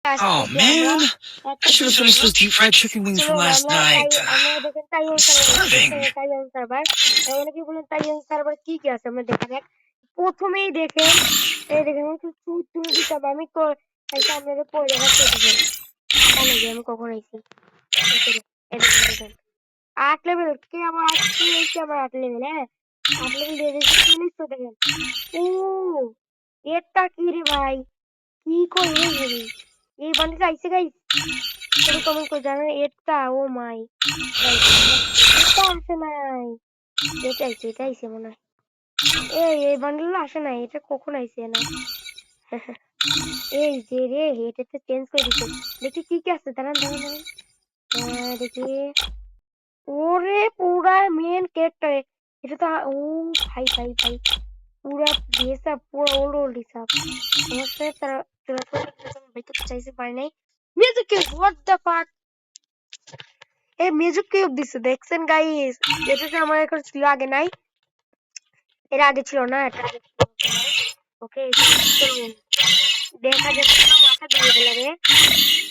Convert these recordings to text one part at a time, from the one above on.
Oh man, I should have finished those deep fried chicken wings from last night. I'm starving. অনেকে বলেন তাইয়ান server কি কি আছে আমরা দেখা যাক। প্রথমেই দেখেন এই দেখেন তুমি দিতে আমি আপনাদের পরে দেখাচ্ছি দেখেন ভালো যে আমি কখন আইছি এই দেখেন 8 লেভেল কে আমার 8 হয়েছে আমার 8 লেভেল হ্যাঁ 8 লেভেল দিয়ে দিয়েছি পুলিশ তো দেখেন ও এটা কি রে ভাই কি করে এই বান্ডিল আইছে গাইস তুমি কমেন্ট করে জানেন এটা ও মাই এটা আসে নাই এটা আইছে মনে হয় এই বান্ডিল আসে নাই এটা কখন আইছে না এই যে রে এটা তো চেঞ্জ করে দিছে দেখি কি কি আছে দাঁড়ান দেখি ওরে পুরা মেন ক্যারেক্টার এটা তো ও ভাই পুরা হিসাব পুরো ওল্ড হিসাব আমার সাথে তারা ভাই তো চাইছে পারে নাই মিউজিক হোয়াট দ্য ফাক এই মিউজিক কিউব দিছে দেখছেন গাইস এটা আমার এখন ছিল আগে নাই এর আগে ছিল না এটা আগে ওকে দেখা যাচ্ছে না মাথা দিয়ে দিলাম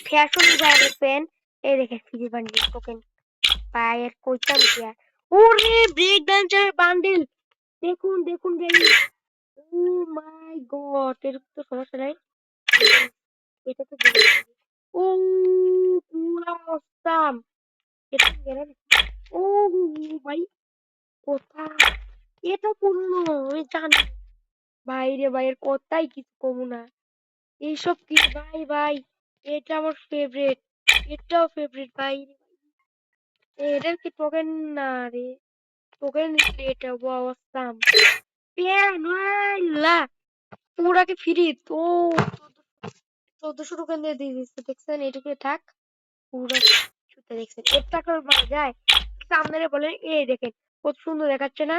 ফ্যাশন ডিজাইনের পেন এই দেখে ফ্রি বান্ডিল টোকেন পায়ের কইতাম কি আর ওরে ব্রেক ডান্সার বান্ডিল দেখুন গাইস ও মাই গড এর তো সমস্যা নাই এটা তো ও পুরা অসাম এটা গেলেন ও ভাই কোথায় এটা পড়লো আমি জানি ভাই রে ভাইয়ের কথাই কিছু কমু না এইসব কি ভাই এটা আমার ফেভারিট এটাও ফেভারিট ভাই এটার কি টোকেন না রে টোকেন এটা অসাম পেয়ালা পুরা কি ফ্রি তো 1400 টোকেন দিয়ে দিচ্ছে দেখছেন এটুকু থাক পুরো ছুটে দেখছেন এর টাকা মারা যায় সামনে বলে এই দেখেন কত সুন্দর দেখাচ্ছে না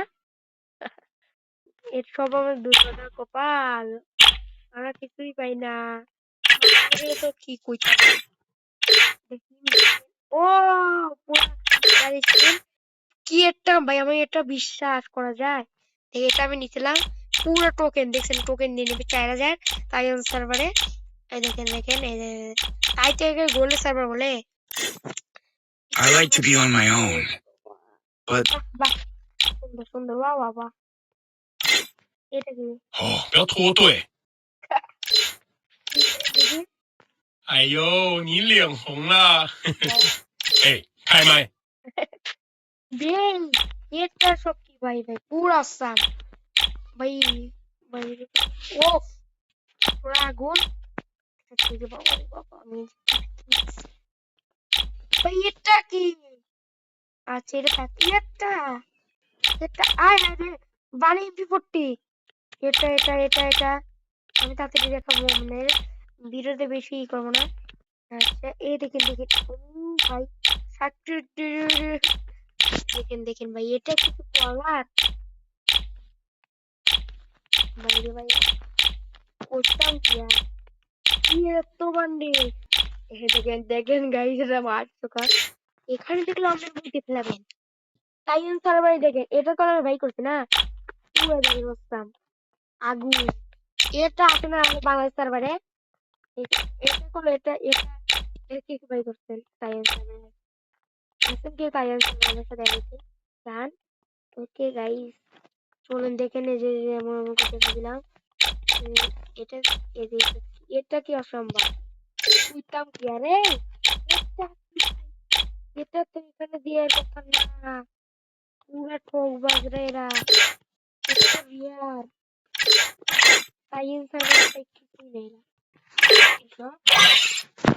এর সব আমার দুর্ঘটনার কপাল আমরা কিছুই পাই না তো কি কইতে ও কি একটা ভাই আমি এটা বিশ্বাস করা যায় এটা আমি নিছিলাম পুরো টোকেন দেখছেন টোকেন দিয়ে নেবে 4000 তাই সার্ভারে এই দেখেন এই তাই থেকে গোল্ড সার্ভার বলে I like to be on my own, but সুন্দর বাহ এটা কি 哦，不要脱队！哎呦，你脸红了！哎，开麦！ বেল এটা সব কি ভাই পুরা সাম ভাই ও পুরা আগুন বাবা ভাই এটা কি আচ্ছা এটা থাকি এটা আয় রে বানি এমপি40 এটা আমি তাড়াতাড়ি দেখাবো মানে ভিডিওতে বেশি করবো না আচ্ছা এই দেখেন ভাই দেখেন ভাই এটা কিছু করার ভাই করতাম কি এত বান্ডিল দেখেন গাইস এটা মারছো কাজ এখানে দেখলে আমাদের বুঝতে ফেলাবেন টাইম সার্ভারে দেখেন এটা তো আমি ভাই করছি না পুরো দেখে বসতাম আগুন এটা আছে না আমাদের বাংলাদেশ সার্ভারে এটা করলো এটা কি ভাই করছেন টাইম সার্ভারে আসেন কি টাইম সার্ভারের সাথে দেখেছি জান ওকে গাইস চলুন দেখেন এই যে এমন করতে দিলাম এটা এটা কি অসম্ভব বুঝতাম কি আরে এটা তো এখানে দিয়ে কথা না পুরা ঠকবাজ রে এরা এটা তো রিয়ার টাইম সার্ভারে কিছুই নেই না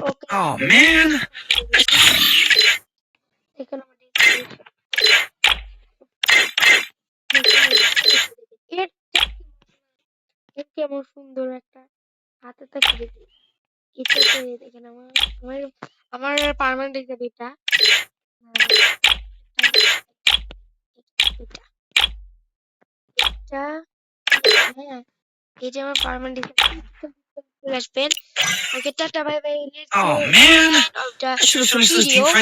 ওকে oh man, এখানে কেমন সুন্দর একটা হাতে থাকে দেখি এটাতে দেখেন আমার পার্মানেন্ট হিসাবে এটা হ্যাঁ এই যে আমার পার্মানেন্ট হিসাবে আসবেন ওকে tata bye bye oh man, I should have finished those deep fried